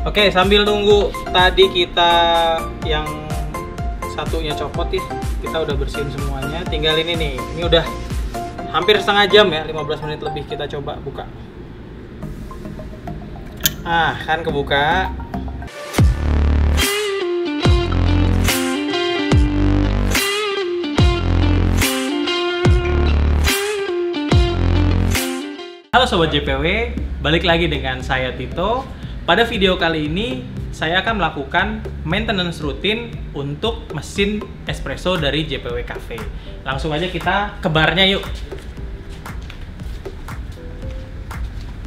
Oke, sambil nunggu tadi kita yang satunya copot ya, kita udah bersihin semuanya. Tinggal ini nih, ini udah hampir setengah jam ya, 15 menit lebih kita coba buka. Ah, kan kebuka. Halo Sobat JPW, balik lagi dengan saya Tito. Pada video kali ini, saya akan melakukan maintenance rutin untuk mesin espresso dari JPW Cafe. Langsung aja kita ke barnya yuk.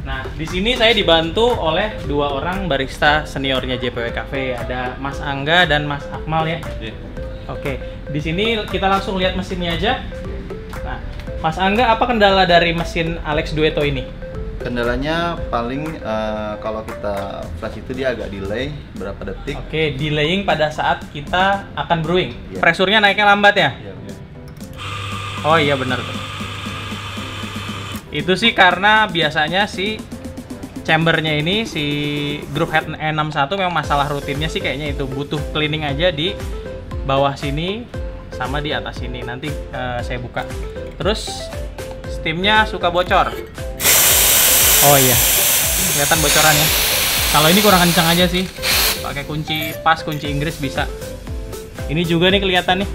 Nah, di sini saya dibantu oleh dua orang barista seniornya JPW Cafe. Ada Mas Angga dan Mas Akmal ya. Yeah. Oke, di sini kita langsung lihat mesinnya aja. Nah, Mas Angga, apa kendala dari mesin Alex Duetto ini? Kendalanya paling kalau kita flash itu dia agak delay berapa detik. Oke, delaying pada saat kita akan brewing. Iya. Presurnya naiknya lambat ya? Iya. Oh iya benar tuh. Itu sih karena biasanya si chambernya ini, si group head E61 memang masalah rutinnya sih kayaknya itu. Butuh cleaning aja di bawah sini sama di atas sini. Nanti saya buka. Terus steamnya suka bocor. Oh iya, kelihatan bocorannya. Kalau ini kurang kencang aja sih. Pakai kunci pas, kunci Inggris bisa. Ini juga nih kelihatan nih.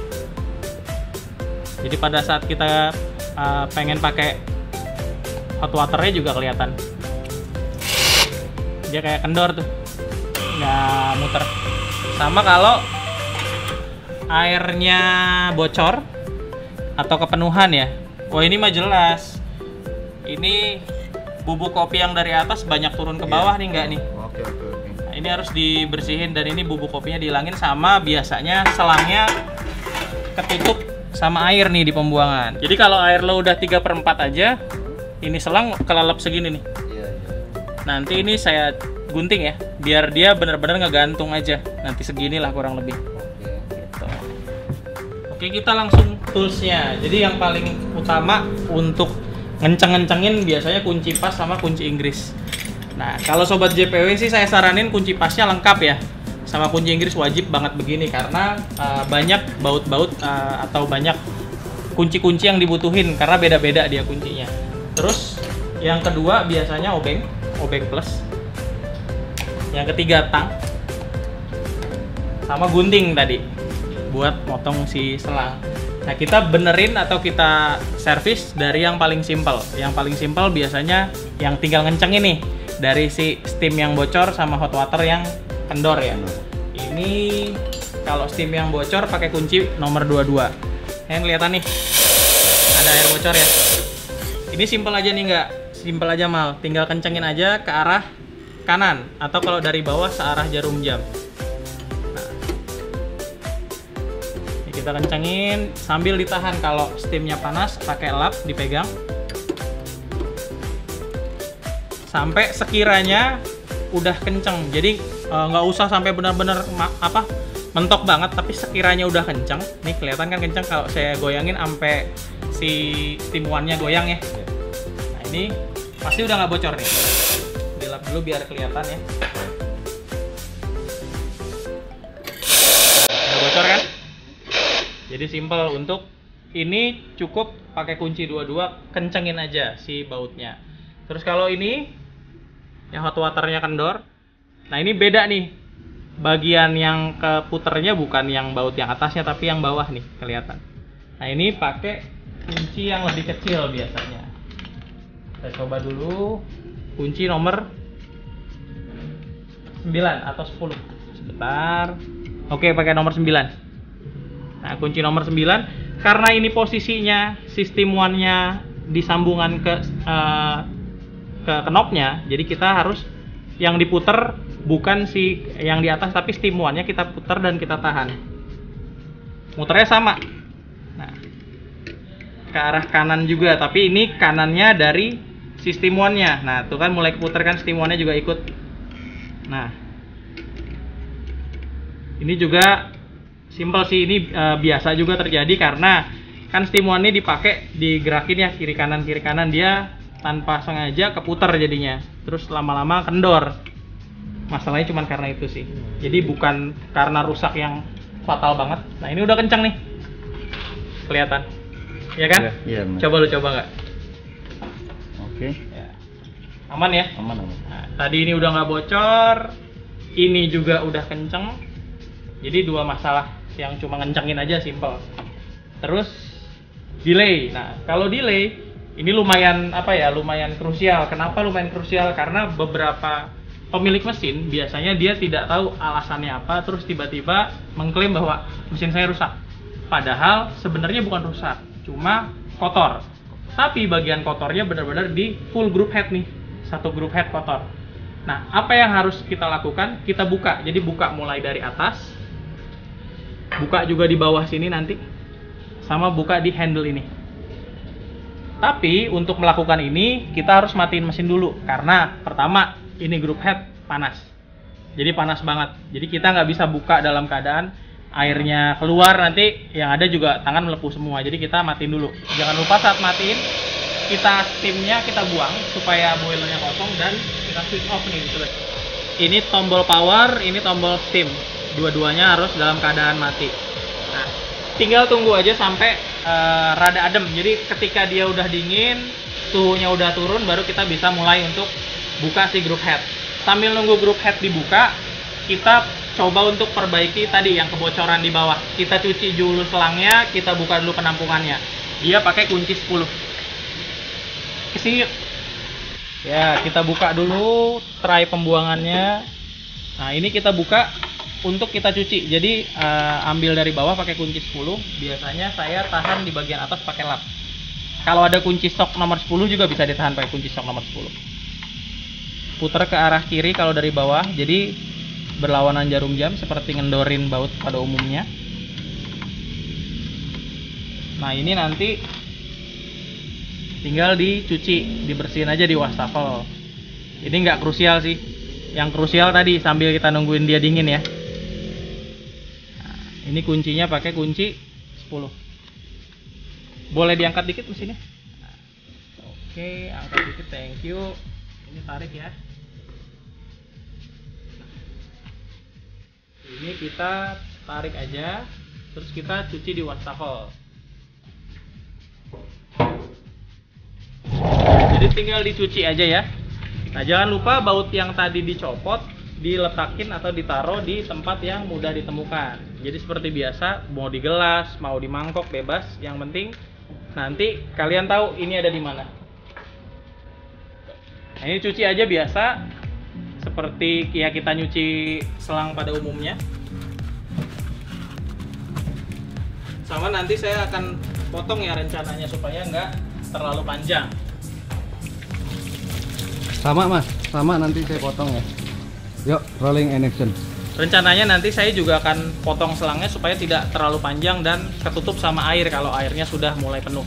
Jadi pada saat kita pengen pakai hot waternya juga kelihatan. Dia kayak kendor tuh, nggak muter. Sama kalau airnya bocor atau kepenuhan ya. Oh ini mah jelas. Ini bubuk kopi yang dari atas banyak turun ke bawah nih, nggak nih? Oke. Nah, ini harus dibersihin dan ini bubuk kopinya dihilangin, sama biasanya selangnya ketutup sama air nih di pembuangan. Jadi kalau air lo udah 3/4 aja, ini selang kelelep segini nih. Iya. Nanti ini saya gunting ya, biar dia benar-benar ngegantung aja. Nanti segini lah kurang lebih. Oke. Gitu. Oke, kita langsung toolsnya. Jadi yang paling utama untuk ngenceng-ngencengin biasanya kunci pas sama kunci Inggris. Nah, kalau Sobat JPW sih saya saranin kunci pasnya lengkap ya. Sama kunci Inggris wajib banget begini, karena banyak baut-baut atau banyak kunci-kunci yang dibutuhin, karena beda-beda dia kuncinya. Terus yang kedua biasanya obeng plus. Yang ketiga tang. Sama gunting tadi buat motong si selang. Nah, kita benerin atau kita servis dari yang paling simpel. Yang paling simpel biasanya yang tinggal ngenceng ini, dari si steam yang bocor sama hot water yang kendor ya. Ini kalau steam yang bocor pakai kunci nomor 22. Yang kelihatan nih, ada air bocor ya. Ini simpel aja nih, nggak simpel aja Mal. Tinggal kencengin aja ke arah kanan, atau kalau dari bawah searah jarum jam. Kita kencengin sambil ditahan. Kalau steamnya panas pakai lap, dipegang sampai sekiranya udah kenceng. Jadi nggak usah sampai benar-benar mentok banget, tapi sekiranya udah kenceng. Nih kelihatan kan kenceng kalau saya goyangin sampai si steam one-nya goyang ya. Nah ini pasti udah nggak bocor nih. Dilap dulu biar kelihatan ya. Nggak bocor kan? Jadi simple. Untuk ini cukup pakai kunci 22, kencengin aja si bautnya. Terus kalau ini yang hot waternya kendor, nah ini beda nih, bagian yang keputernya bukan yang baut yang atasnya tapi yang bawah nih kelihatan. Nah ini pakai kunci yang lebih kecil biasanya. Kita coba dulu kunci nomor 9 atau 10. Sebentar. Oke, pakai nomor 9. Nah, kunci nomor 9, karena ini posisinya sistem one-nya disambungan ke knobnya, jadi kita harus yang diputer bukan si yang di atas, tapi steam one-nya kita putar dan kita tahan. Muternya sama. Nah, ke arah kanan juga, tapi ini kanannya dari sistem one-nya. Nah, tuh kan mulai keputar kan, steam one-nya juga ikut. Nah, ini juga simple sih, ini biasa juga terjadi karena kan steam one ini dipakai digerakin ya kiri kanan, dia tanpa sengaja keputar jadinya, terus lama-lama kendor. Masalahnya cuma karena itu sih. Jadi bukan karena rusak yang fatal banget. Nah ini udah kencang nih, kelihatan, ya kan? Iya. Coba lu coba nggak? Oke. Ya. Aman ya? Aman. Nah, tadi ini udah nggak bocor, ini juga udah kenceng. Jadi dua masalah yang cuma ngencengin aja, simple. Terus delay. Nah kalau delay ini lumayan lumayan krusial. Kenapa lumayan krusial? Karena beberapa pemilik mesin biasanya dia tidak tahu alasannya apa, terus tiba-tiba mengklaim bahwa mesin saya rusak. Padahal sebenarnya bukan rusak, cuma kotor. Tapi bagian kotornya benar-benar di full group head nih, satu group head kotor. Nah, apa yang harus kita lakukan? Kita buka. Jadi buka mulai dari atas, buka juga di bawah sini nanti, sama buka di handle ini. Tapi untuk melakukan ini kita harus matiin mesin dulu, karena pertama ini group head panas, jadi panas banget. Jadi kita nggak bisa buka dalam keadaan airnya keluar, nanti yang ada juga tangan melepuh semua. Jadi kita matiin dulu. Jangan lupa saat matiin kita steamnya kita buang supaya boilernya kosong, dan kita switch off nih. Ini tombol power, ini tombol steam, dua-duanya harus dalam keadaan mati. Nah, tinggal tunggu aja sampai rada adem. Jadi ketika dia udah dingin, suhunya udah turun, baru kita bisa mulai untuk buka si group head. Sambil nunggu group head dibuka, kita coba untuk perbaiki tadi yang kebocoran di bawah. Kita cuci dulu selangnya, kita buka dulu penampungannya. Dia pakai kunci 10. Kesini yuk. Ya, kita buka dulu tray pembuangannya. Nah, ini kita buka untuk kita cuci. Jadi ambil dari bawah pakai kunci 10. Biasanya saya tahan di bagian atas pakai lap. Kalau ada kunci stok nomor 10 juga bisa ditahan pakai kunci stok nomor 10. Putar ke arah kiri kalau dari bawah, jadi berlawanan jarum jam seperti ngendorin baut pada umumnya. Nah ini nanti tinggal dicuci, dibersihin aja di wastafel. Ini nggak krusial sih. Yang krusial tadi sambil kita nungguin dia dingin ya. Nah, ini kuncinya pakai kunci 10. Boleh diangkat dikit mesinnya? Nah, oke, angkat dikit, thank you. Ini tarik ya. Ini kita tarik aja, terus kita cuci di wastafel. Jadi tinggal dicuci aja ya. Nah jangan lupa baut yang tadi dicopot diletakin atau ditaruh di tempat yang mudah ditemukan. Jadi seperti biasa, mau di gelas, mau di mangkok, bebas. Yang penting nanti kalian tahu ini ada di mana. Nah, ini cuci aja biasa, seperti ya kita nyuci selang pada umumnya. Sama nanti saya akan potong ya rencananya supaya nggak terlalu panjang. Sama mas, sama nanti saya potong ya. Yuk, rolling and action. Rencananya nanti saya juga akan potong selangnya supaya tidak terlalu panjang dan ketutup sama air kalau airnya sudah mulai penuh.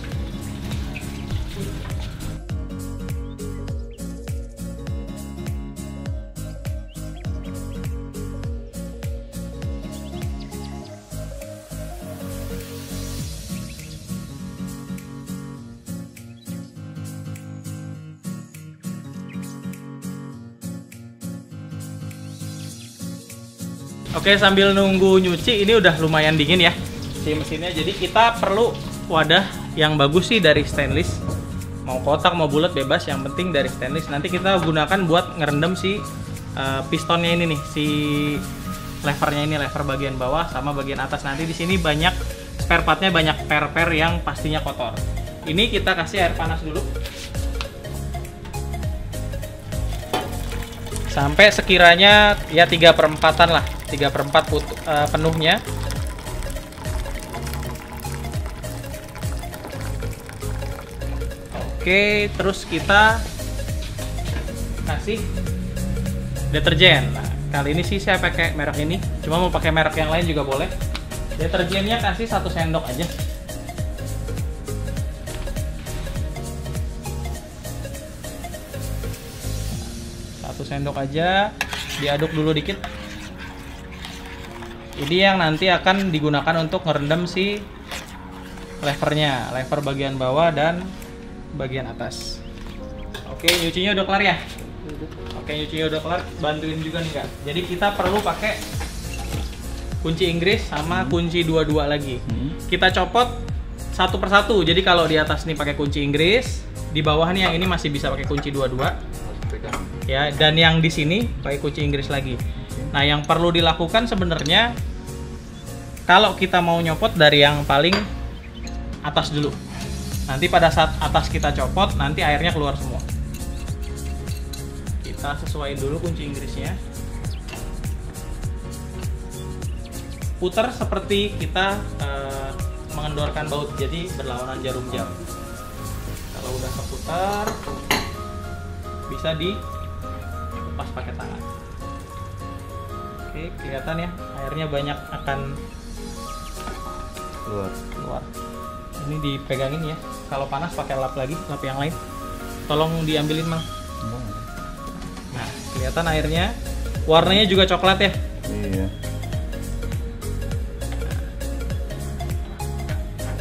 Oke, sambil nunggu nyuci, ini udah lumayan dingin ya si mesinnya. Jadi kita perlu wadah yang bagus sih dari stainless. Mau kotak mau bulat bebas, yang penting dari stainless. Nanti kita gunakan buat ngerendam si pistonnya ini nih, si levernya ini, lever bagian bawah sama bagian atas. Nanti di sini banyak spare partnya, banyak per-per yang pastinya kotor. Ini kita kasih air panas dulu. Sampai sekiranya ya 3/4 lah, 3/4 penuhnya. Oke, terus kita kasih deterjen. Nah, kali ini sih saya pakai merek ini, cuma mau pakai merek yang lain juga boleh. Deterjennya kasih 1 sendok aja. Sendok aja, diaduk dulu dikit. Ini yang nanti akan digunakan untuk ngerendam si levernya, lever bagian bawah dan bagian atas. Oke, nyucinya udah kelar ya? kayak nyucinya udah kelar, bantuin juga nih Kak. Jadi kita perlu pakai kunci Inggris sama kunci 22 lagi. Kita copot satu persatu. Jadi kalau di atas nih pakai kunci Inggris, di bawah nih yang ini masih bisa pakai kunci 22. Ya, dan yang di sini pakai kunci Inggris lagi. Nah, yang perlu dilakukan sebenarnya kalau kita mau nyopot dari yang paling atas dulu. Nanti pada saat atas kita copot, nanti airnya keluar semua. Kita sesuaiin dulu kunci Inggrisnya. Putar seperti kita mengendorkan baut, jadi berlawanan jarum jam. Kalau udah keputar, bisa dilepas pakai tangan. Oke, kelihatan ya, airnya banyak akan keluar. Ini dipegangin ya. Kalau panas pakai lap lagi, lap yang lain. Tolong diambilin Mang. Nah, kelihatan airnya, warnanya juga coklat ya. Iya.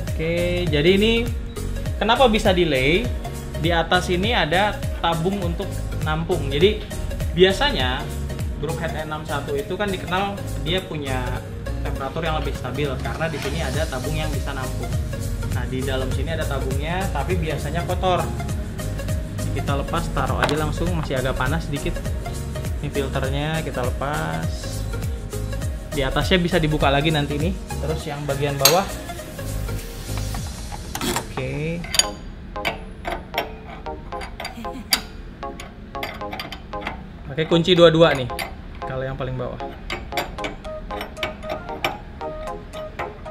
Oke, jadi ini kenapa bisa delay? Di atas ini ada tabung untuk nampung. Jadi biasanya Brookhead N61 itu kan dikenal dia punya temperatur yang lebih stabil karena di sini ada tabung yang bisa nampung. Nah, di dalam sini ada tabungnya, tapi biasanya kotor. Kita lepas, taruh aja langsung, masih agak panas sedikit. Ini filternya kita lepas. Di atasnya bisa dibuka lagi nanti nih. Terus yang bagian bawah. Oke. Pakai kunci 22 nih. Kalau yang paling bawah.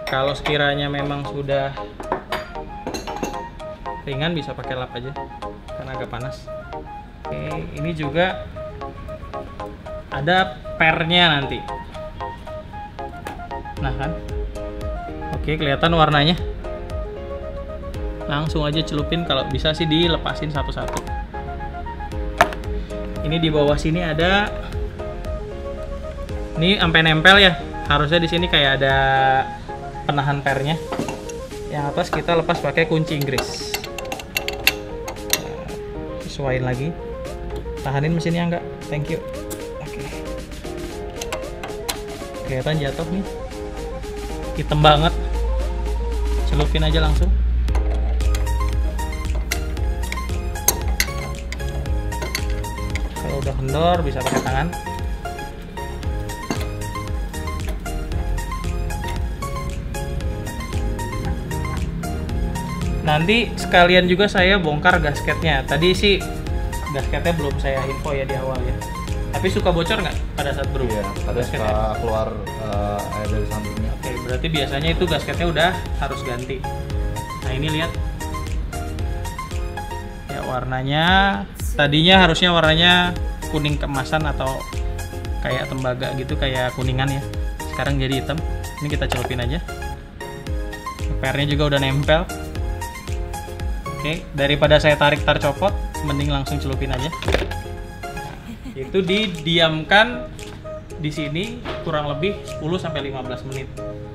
Kalau sekiranya memang sudah ringan bisa pakai lap aja karena agak panas. Oke, ini juga ada pernya nanti. Nah kan, oke kelihatan warnanya. Langsung aja celupin, kalau bisa sih dilepasin satu-satu. Ini di bawah sini ada, ini sampai nempel ya. Harusnya di sini kayak ada penahan pernya. Yang atas kita lepas pakai kunci Inggris. Sesuaiin lagi. Tahanin mesinnya enggak? Thank you. Oke. Kelihatan jatuh nih. Hitam banget. Celupin aja langsung. Kalau udah kendor bisa pakai tangan. Nanti sekalian juga saya bongkar gasketnya. Tadi sih gasketnya belum saya info ya di awal ya. Tapi suka bocor nggak pada saat brew? Iya, ada suka keluar air dari sampingnya. Oke, berarti biasanya itu gasketnya udah harus ganti. Nah ini lihat. Ya warnanya, tadinya harusnya warnanya kuning keemasan atau kayak tembaga gitu, kayak kuningan ya. Sekarang jadi hitam. Ini kita celupin aja. Pernya juga udah nempel. Oke, daripada saya tarik tar copot, mending langsung celupin aja. Nah, itu didiamkan di sini kurang lebih 10 sampai 15 menit.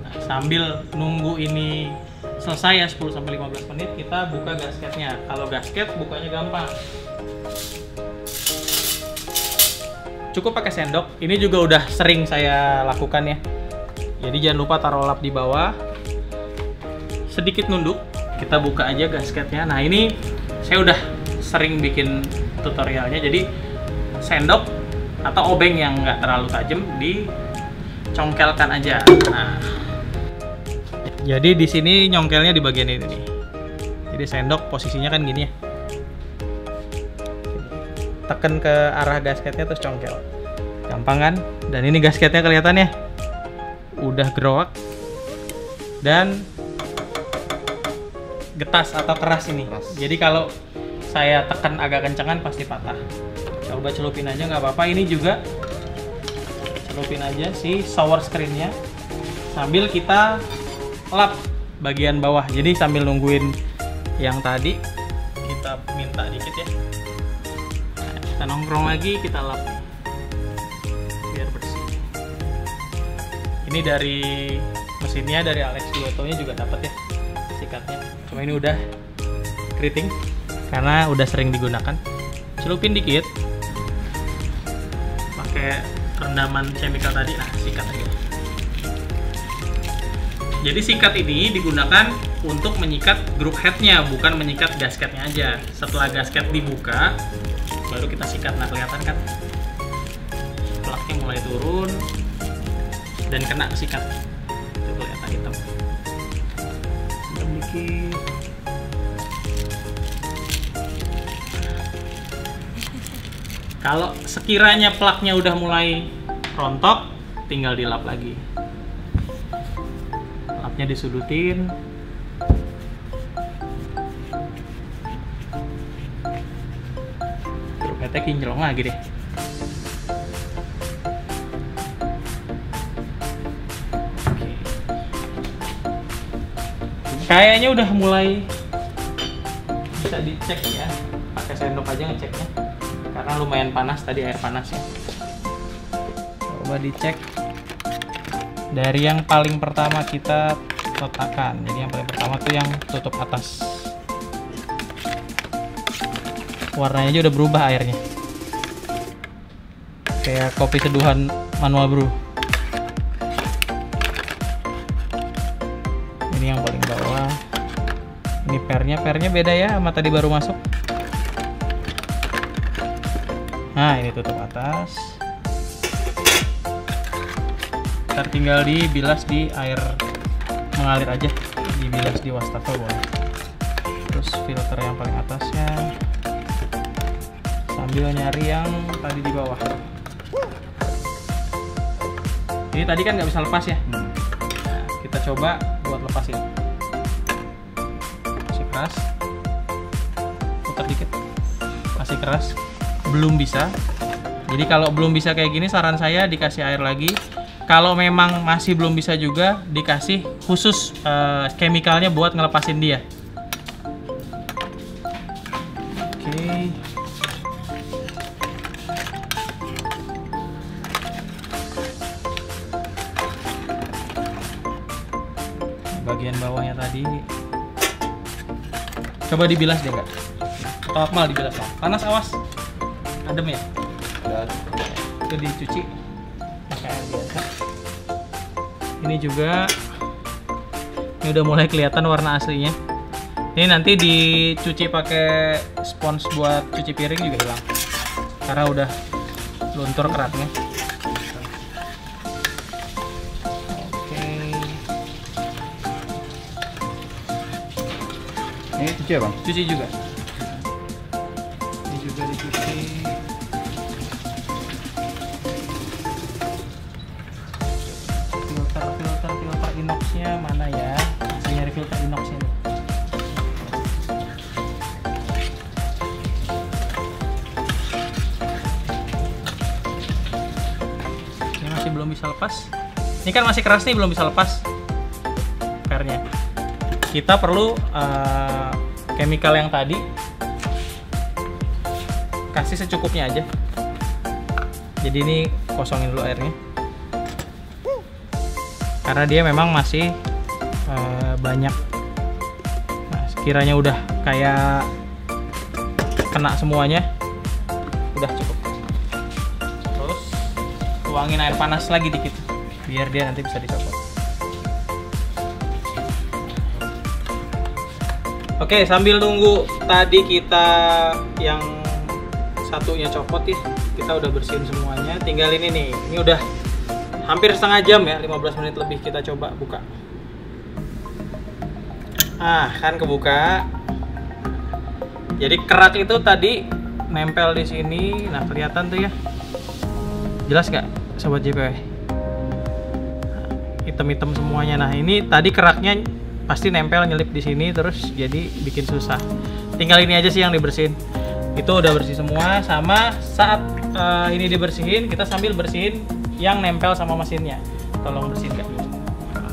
Nah, sambil nunggu ini selesai ya 10 sampai 15 menit, kita buka gasketnya. Kalau gasket bukanya gampang. Cukup pakai sendok. Ini juga udah sering saya lakukan ya. Jadi jangan lupa taruh lap di bawah. Sedikit nunduk. Kita buka aja gasketnya. Nah ini saya udah sering bikin tutorialnya, jadi sendok atau obeng yang nggak terlalu tajam dicongkelkan aja. Nah, jadi di sini nyongkelnya di bagian ini nih. Jadi sendok posisinya kan gini ya. Tekan ke arah gasketnya terus congkel. Gampang kan? Dan ini gasketnya kelihatan ya. Udah growak. Dan getas atau keras ini. Jadi kalau saya tekan agak kencengan pasti patah. Coba celupin aja nggak apa-apa. Ini juga celupin aja si shower screen-nya sambil kita lap bagian bawah. Jadi sambil nungguin yang tadi kita minta dikit ya. Nah, kita nongkrong lagi, kita lap biar bersih. Ini dari mesinnya, dari Alex Duetto-nya juga dapat ya sikatnya. Cuma ini udah keriting karena udah sering digunakan. Celupin dikit. pakai rendaman chemical tadi. Nah, sikat aja. Jadi sikat ini digunakan untuk menyikat group headnya, bukan menyikat gasketnya aja. Setelah gasket dibuka, baru kita sikat. Nah, kelihatan kan plaknya mulai turun dan kena sikat. Itu kelihatan hitam. Sedikit. Kalau sekiranya plaknya udah mulai rontok, tinggal dilap lagi. Lapnya disudutin. Ternyata kinclong lagi deh. Kayaknya udah mulai bisa dicek ya. Pakai sendok aja ngeceknya. Karena lumayan panas tadi, air panas ya. Coba dicek dari yang paling pertama kita letakkan. Jadi yang paling pertama tuh yang tutup atas. Warnanya aja udah berubah airnya. Kayak kopi seduhan manual brew. Ini yang paling bawah. Ini pernya beda ya sama tadi baru masuk. Nah, ini tutup atas. Ntar tinggal dibilas di air mengalir aja, dibilas di wastafel boleh. Terus filter yang paling atasnya, sambil nyari yang tadi di bawah. Ini tadi kan nggak bisa lepas ya. Nah, kita coba buat lepasin. Masih keras, putar dikit, masih keras. Belum bisa. Jadi kalau belum bisa kayak gini, saran saya dikasih air lagi. Kalau memang masih belum bisa juga, dikasih khusus chemicalnya buat ngelepasin dia. Oke. Bagian bawahnya tadi coba dibilas deh, nggak? Atau Akmal dibilas? Panas, awas. Adem ya? Itu dicuci pakai air biasa. Ini juga, ini udah mulai kelihatan warna aslinya. Ini nanti dicuci pakai spons buat cuci piring juga hilang, karena udah luntur keratnya. Oke. Ini cuci ya, Bang? Cuci juga. Ini juga dicuci. Filter inoxnya mana ya? Saya nyari filter inoxnya nih. Ini masih belum bisa lepas. Ini kan masih keras nih, belum bisa lepas pernya. Kita perlu chemical yang tadi kasih secukupnya aja. Jadi ini kosongin dulu airnya, karena dia memang masih banyak. Nah, sekiranya udah kayak kena semuanya, udah cukup. Terus tuangin air panas lagi dikit, biar dia nanti bisa dicopot. Oke, sambil nunggu tadi kita yang satunya copot ya, kita udah bersihin semuanya. Tinggal ini nih, ini udah hampir setengah jam ya, 15 menit lebih kita coba buka. Ah, kan kebuka. Jadi kerak itu tadi nempel di sini. Nah, kelihatan tuh ya. Jelas nggak, sobat JPW? Hitam-hitam semuanya. Nah, ini tadi keraknya pasti nempel nyelip di sini, terus jadi bikin susah. Tinggal ini aja sih yang dibersihin. Itu udah bersih semua. Sama saat ini dibersihin, kita sambil bersihin yang nempel sama mesinnya. Tolong bersihin Kak.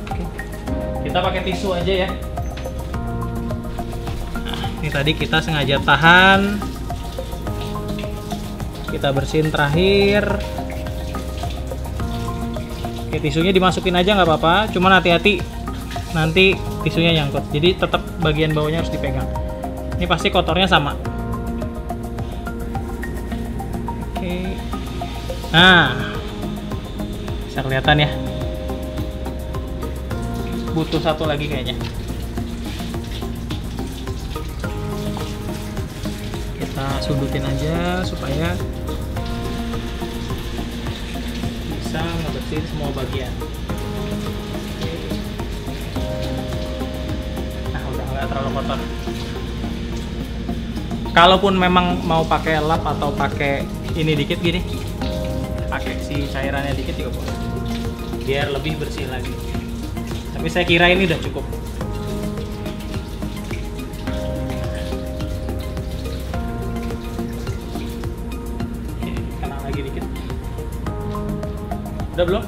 Oke. Kita pakai tisu aja ya. Nah, ini tadi kita sengaja tahan. Kita bersihin terakhir. Oke, tisunya dimasukin aja nggak apa-apa. Cuman hati-hati, nanti tisunya nyangkut. Jadi tetap bagian bawahnya harus dipegang. Ini pasti kotornya sama. Oke. Nah, bisa kelihatan ya. Butuh satu lagi kayaknya. Kita sudutin aja supaya bisa ngebersihin semua bagian. Nah, udah nggak terlalu kotor. Kalaupun memang mau pakai lap atau pakai ini dikit gini, pakai si cairannya dikit juga boleh, biar lebih bersih lagi. Tapi saya kira ini udah cukup. Oke, kena lagi dikit. Udah belum?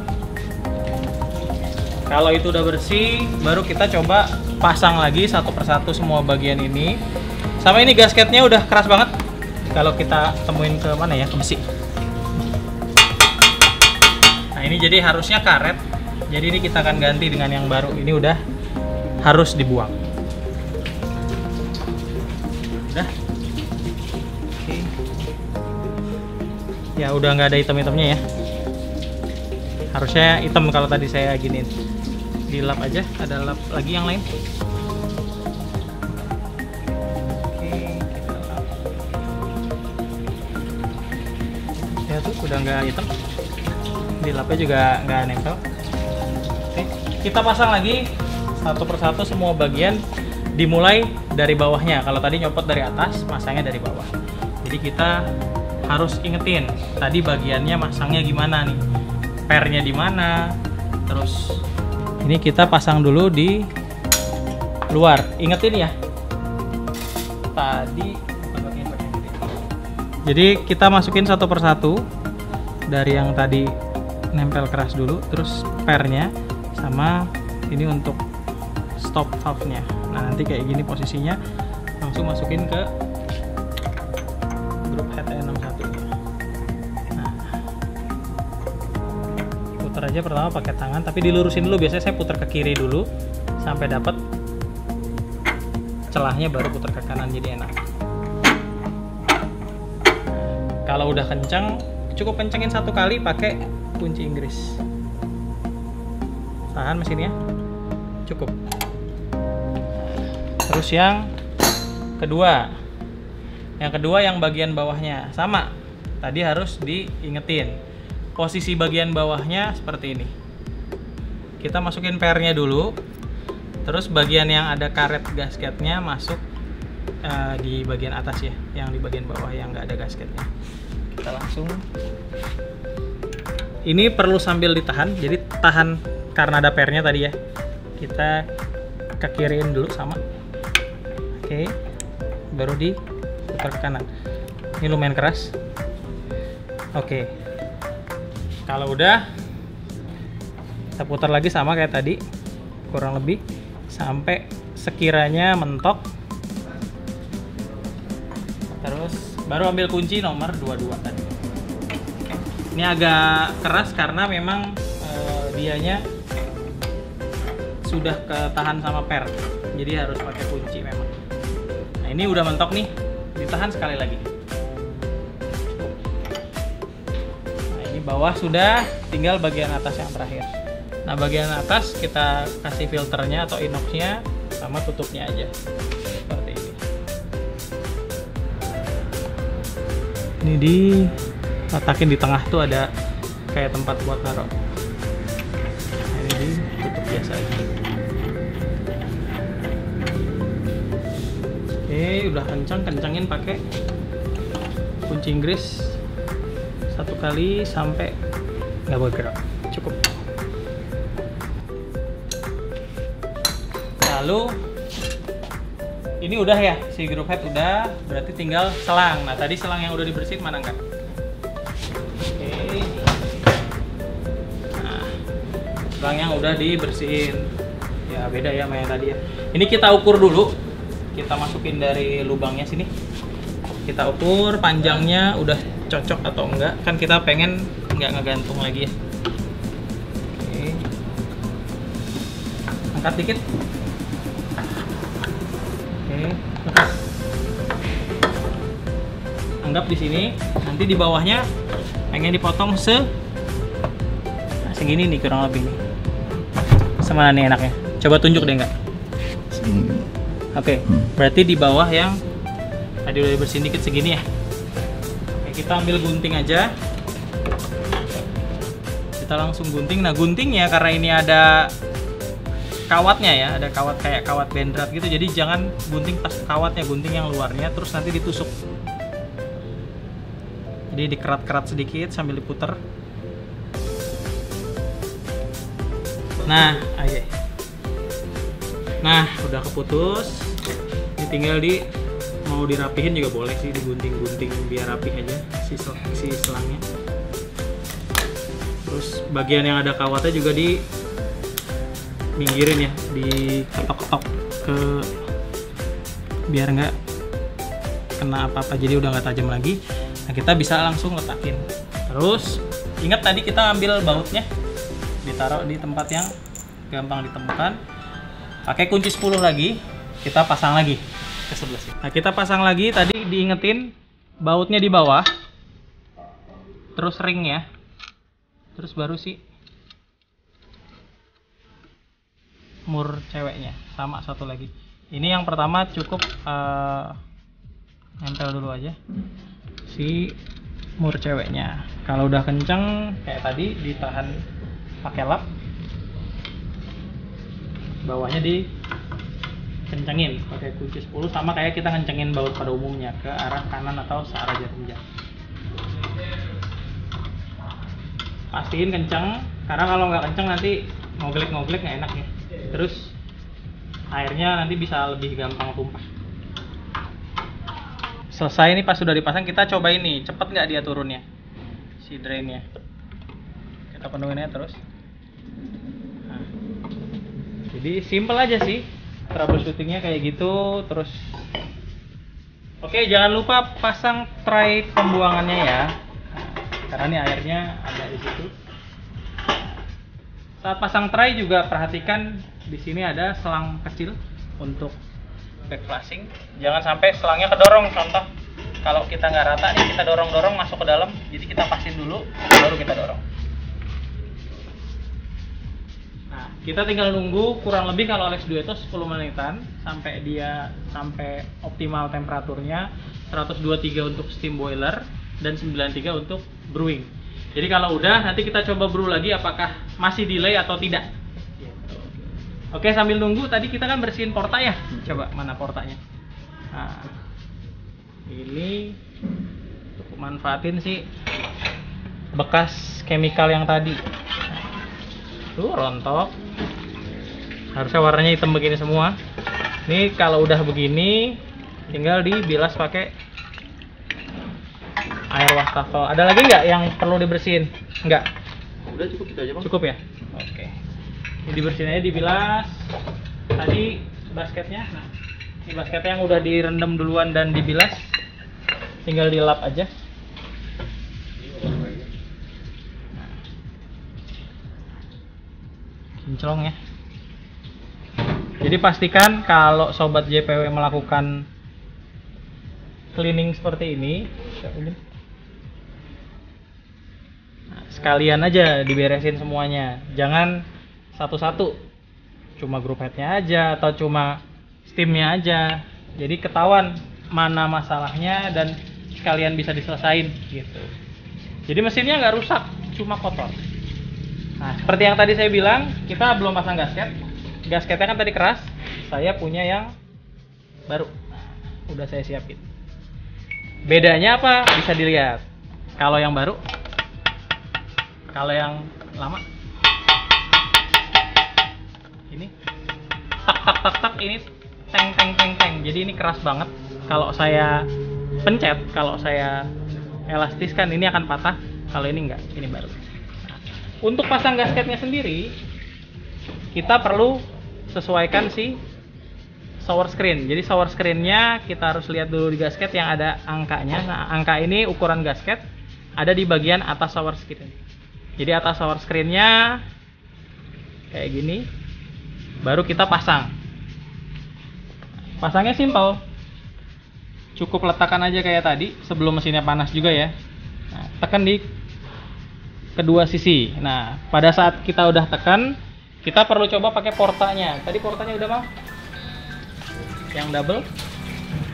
Kalau itu udah bersih, baru kita coba pasang lagi satu persatu semua bagian ini. Sama ini gasketnya udah keras banget. Kalau kita temuin ke mana ya, ke besi. Nah ini jadi harusnya karet. Jadi ini kita akan ganti dengan yang baru. Ini udah harus dibuang. Udah. Oke. Ya udah nggak ada hitam-hitamnya ya. Harusnya hitam kalau tadi saya giniin. Dilap aja. Ada lap lagi yang lain. Ya tuh udah nggak hitam, di lapnya juga nggak nempel. Oke, kita pasang lagi satu persatu semua bagian, dimulai dari bawahnya. Kalau tadi nyopot dari atas, masangnya dari bawah. Jadi kita harus ingetin tadi bagiannya masangnya gimana nih, pernya di mana. Terus ini kita pasang dulu di luar. Ingetin ya, tadi jadi kita masukin satu persatu dari yang tadi nempel keras dulu, terus pernya sama ini untuk stop valve-nya. Nah nanti kayak gini posisinya, langsung masukin ke grup head E61. Nah, putar aja pertama pakai tangan, tapi dilurusin dulu. Biasanya saya putar ke kiri dulu sampai dapat celahnya, baru putar ke kanan jadi enak. Kalau udah kencang, cukup kencengin satu kali pakai kunci Inggris. Tahan mesinnya, cukup. Terus yang kedua yang bagian bawahnya sama. Tadi harus diingetin posisi bagian bawahnya seperti ini. Kita masukin pernya dulu, terus bagian yang ada karet gasketnya masuk di bagian atas ya, yang di bagian bawah yang nggak ada gasketnya. Kita langsung, ini perlu sambil ditahan, jadi tahan karena ada pernya tadi ya. Kita ke kiriin dulu sama. Oke, baru diputar ke kanan. Ini lumayan keras. Oke, kalau udah kita putar lagi sama kayak tadi, kurang lebih sampai sekiranya mentok. Terus baru ambil kunci nomor 22 tadi. Ini agak keras karena memang dianya sudah ketahan sama per, jadi harus pakai kunci memang. Nah ini udah mentok nih, ditahan sekali lagi. Nah ini bawah sudah, tinggal bagian atas yang terakhir. Nah bagian atas kita kasih filternya atau inoxnya sama tutupnya aja seperti ini. Ini diletakin di tengah tuh ada kayak tempat buat naruh. Nah, ini ditutup biasa aja. Oke, udah kencengin pakai kunci Inggris satu kali sampai nggak bergerak, cukup. Lalu ini udah ya, si group head udah, berarti tinggal selang. Nah tadi selang yang udah dibersihin mana enggak? Oke. Nah, selang yang udah dibersihin, ya beda ya sama yang tadi ya. Ini kita ukur dulu, kita masukin dari lubangnya sini. Kita ukur panjangnya udah cocok atau enggak, kan kita pengen nggak ngegantung lagi ya. Oke. Angkat dikit. Anggap di sini, nanti di bawahnya pengen dipotong segini nih kurang lebih nih. Semana nih enaknya? Coba tunjuk deh nggak? Segini. Oke, berarti di bawah yang tadi udah dibersihin dikit segini ya. Oke, kita ambil gunting aja. Kita langsung gunting. Nah, guntingnya karena ini ada kawatnya ya, ada kawat kayak kawat bendrat gitu. Jadi jangan gunting pas kawatnya, gunting yang luarnya terus nanti ditusuk. Jadi dikerat-kerat sedikit sambil diputer. Nah, ayo. Nah, udah keputus. Ini tinggal mau dirapihin juga boleh sih, digunting-gunting biar rapih aja si selangnya. Terus bagian yang ada kawatnya juga minggirin ya, diketok-ketok biar nggak kena apa-apa, jadi udah nggak tajam lagi. Nah, kita bisa langsung letakin. Terus ingat tadi kita ambil bautnya, ditaruh di tempat yang gampang ditemukan. Pakai kunci 10 lagi, kita pasang lagi ke sebelah sini. Nah, kita pasang lagi, tadi diingetin bautnya di bawah, terus ringnya, terus baru si mur ceweknya, sama satu lagi. Ini yang pertama cukup nempel dulu aja si mur ceweknya. Kalau udah kenceng kayak tadi, ditahan pakai lap, bawahnya dikencengin pakai kunci 10, sama kayak kita ngencengin baut pada umumnya ke arah kanan atau searah jarum jam. Pastiin kenceng, karena kalau nggak kenceng nanti ngoglek-ngoglek nggak enak ya. Terus airnya nanti bisa lebih gampang tumpah. Selesai ini, pas sudah dipasang kita coba ini cepet nggak dia turunnya si drainnya. Kita penuhin aja terus. Nah, jadi simple aja sih troubleshootingnya kayak gitu. Terus oke, jangan lupa pasang tray pembuangannya ya. Karena ini airnya ada di situ. Saat pasang tray juga perhatikan di sini ada selang kecil untuk back flushing. Jangan sampai selangnya kedorong. Contoh, kalau kita nggak rata nih, kita dorong-dorong masuk ke dalam. Jadi kita pasin dulu, baru kita dorong. Nah, kita tinggal nunggu kurang lebih kalau Alex Dueto 10 menitan sampai optimal temperaturnya 123 untuk steam boiler dan 93 untuk brewing. Jadi kalau udah, nanti kita coba brew lagi apakah masih delay atau tidak. Oke, sambil nunggu tadi kita kan bersihin porta ya. Coba mana portanya? Nah, ini manfaatin sih bekas chemical yang tadi. Tuh rontok. Harusnya warnanya hitam begini semua. Ini kalau udah begini tinggal dibilas pakai air wastafel. Ada lagi nggak yang perlu dibersihin? Nggak? Udah cukup itu aja, Bang. Cukup ya? Oke. Ini dibersihin aja, dibilas. Tadi basketnya, nah ini basketnya yang udah direndam duluan dan dibilas, tinggal dilap aja. Nah, kinclong ya. Jadi pastikan kalau sobat JPW melakukan cleaning seperti ini, nah, sekalian aja diberesin semuanya, jangan satu-satu, cuma group headnya aja atau cuma steamnya aja. Jadi ketahuan mana masalahnya dan sekalian bisa diselesain gitu. Jadi mesinnya nggak rusak, cuma kotor. Nah, seperti yang tadi saya bilang, kita belum pasang gasket. Gasketnya kan tadi keras, saya punya yang baru. Nah, udah saya siapin. Bedanya apa? Bisa dilihat. Kalau yang baru, kalau yang lama, ini tak ini teng. Jadi ini keras banget. Kalau saya pencet, kalau saya elastiskan ini akan patah. Kalau ini enggak, ini baru. Nah, untuk pasang gasketnya sendiri, kita perlu sesuaikan si shower screen. Jadi shower screen-nya kita harus lihat dulu di gasket yang ada angkanya. Nah, angka ini ukuran gasket ada di bagian atas shower screen. Jadi atas shower screen-nya kayak gini, baru kita pasang. Pasangnya simple, cukup letakkan aja kayak tadi sebelum mesinnya panas juga ya. Nah, tekan di kedua sisi. Nah, pada saat kita udah tekan, kita perlu coba pakai portanya. Tadi portanya udah mau? Yang double,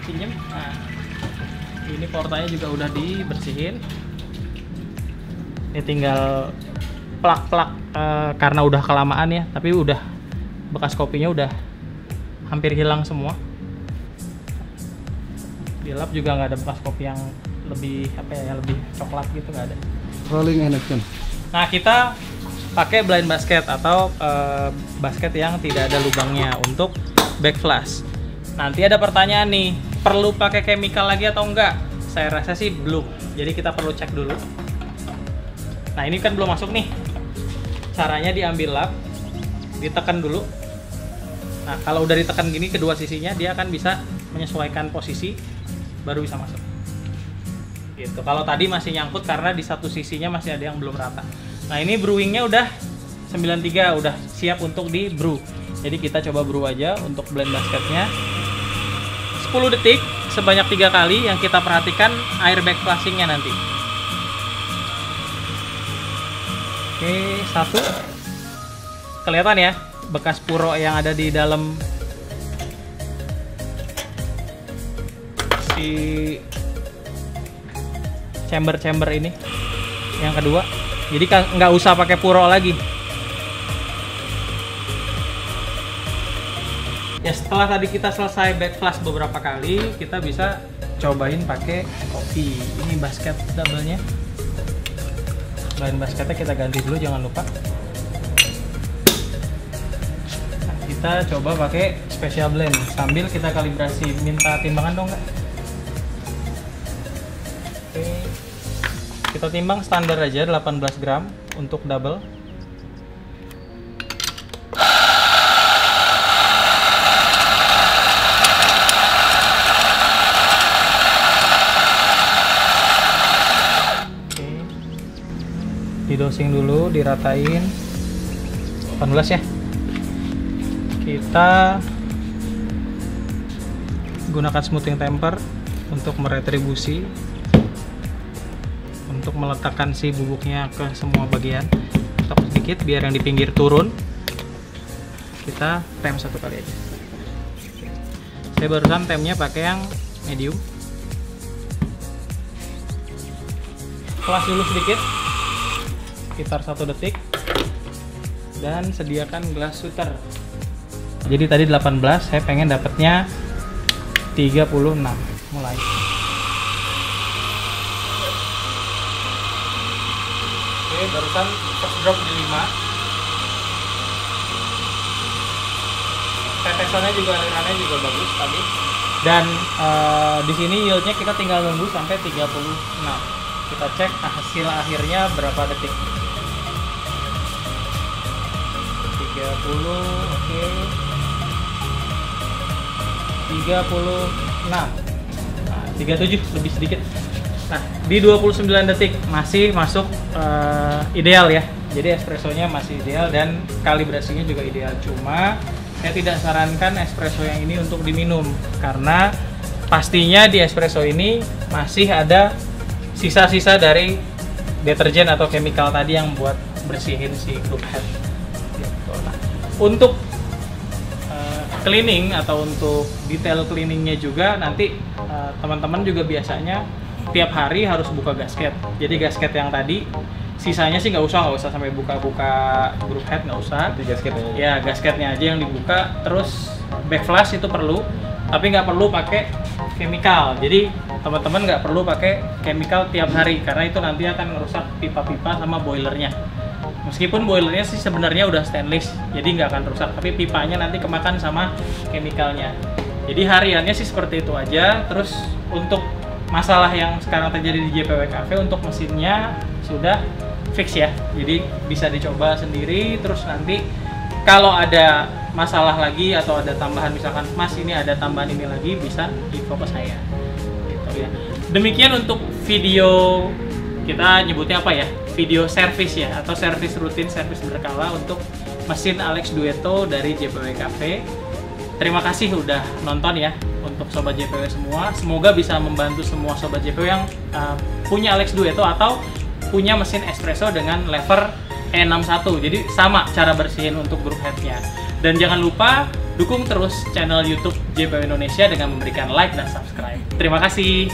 pinjem. Nah, ini portanya juga udah dibersihin. Ini tinggal plak-plak karena udah kelamaan ya, tapi udah bekas kopinya udah hampir hilang semua. Di lap juga nggak ada bekas kopi yang lebih apa ya, lebih coklat gitu, nggak ada. Rolling and action. Nah, kita pakai blind basket atau basket yang tidak ada lubangnya untuk backflash. Nanti ada pertanyaan nih, perlu pakai chemical lagi atau enggak? Saya rasa sih belum. Jadi kita perlu cek dulu. Nah, ini kan belum masuk nih. Caranya diambil lap, ditekan dulu. Nah, kalau udah ditekan gini kedua sisinya, dia akan bisa menyesuaikan posisi, baru bisa masuk. Gitu. Kalau tadi masih nyangkut karena di satu sisinya masih ada yang belum rata. Nah, ini brewingnya udah 93, udah siap untuk di brew. Jadi kita coba brew aja untuk blend basketnya. 10 detik sebanyak 3 kali, yang kita perhatikan air backflashingnya nanti. Oke, 1. Kelihatan ya bekas puro yang ada di dalam si chamber ini. Yang kedua, jadi nggak usah pakai puro lagi. Ya, setelah tadi kita selesai backflash beberapa kali, kita bisa cobain pakai kopi. Ini basket double-nya. Bahan basketnya kita ganti dulu, jangan lupa. Nah, kita coba pakai special blend sambil kita kalibrasi. Minta timbangan dong, nggak? Oke, kita timbang standar aja 18 gram untuk double. Didosing dulu, diratain 18 ya. Kita gunakan smoothing temper untuk meretribusi, untuk meletakkan si bubuknya ke semua bagian. Tok sedikit biar yang di pinggir turun. Kita tem 1 kali aja. Saya barusan temnya pakai yang medium. Kelas dulu sedikit, sekitar 1 detik, dan sediakan gelas suter. Jadi tadi 18, saya pengen dapatnya 36. Mulai. Oke, barusan first drop di 5. Tetesannya juga, alirannya juga bagus tadi. Dan di sini yieldnya kita tinggal nunggu sampai 36. Kita cek hasil akhirnya berapa detik. 30, oke. 36. Nah, 37 lebih sedikit. Nah, di 29 detik masih masuk ideal ya. Jadi espressonya masih ideal dan kalibrasinya juga ideal. Cuma saya tidak sarankan espresso yang ini untuk diminum karena pastinya di espresso ini masih ada sisa-sisa dari deterjen atau chemical tadi yang buat bersihin si group head. Gitu. Nah, untuk cleaning atau untuk detail cleaningnya juga nanti teman-teman juga biasanya tiap hari harus buka gasket. Jadi gasket yang tadi sisanya sih nggak usah sampai buka-buka group head, nggak usah. Di gasketnya. Ya, gasketnya aja yang dibuka. Terus backflash itu perlu, tapi nggak perlu pakai chemical. Jadi teman-teman nggak perlu pakai chemical tiap hari karena itu nanti akan merusak pipa-pipa sama boilernya. Meskipun boilernya sih sebenarnya udah stainless, jadi nggak akan rusak, tapi pipanya nanti kemakan sama chemicalnya. Jadi hariannya sih seperti itu aja. Terus untuk masalah yang sekarang terjadi di JPW Cafe, untuk mesinnya sudah fix ya, jadi bisa dicoba sendiri. Terus nanti kalau ada masalah lagi atau ada tambahan, misalkan Mas ini ada tambahan ini lagi, bisa info ke saya gitu ya. Demikian untuk video, kita nyebutnya apa ya, video service ya, atau service rutin, service berkala untuk mesin Alex Duetto dari JPW Cafe. Terima kasih udah nonton ya untuk Sobat JPW semua. Semoga bisa membantu semua Sobat JPW yang punya Alex Duetto atau punya mesin espresso dengan lever E61. Jadi sama cara bersihin untuk group headnya. Dan jangan lupa dukung terus channel YouTube JPW Indonesia dengan memberikan like dan subscribe. Terima kasih.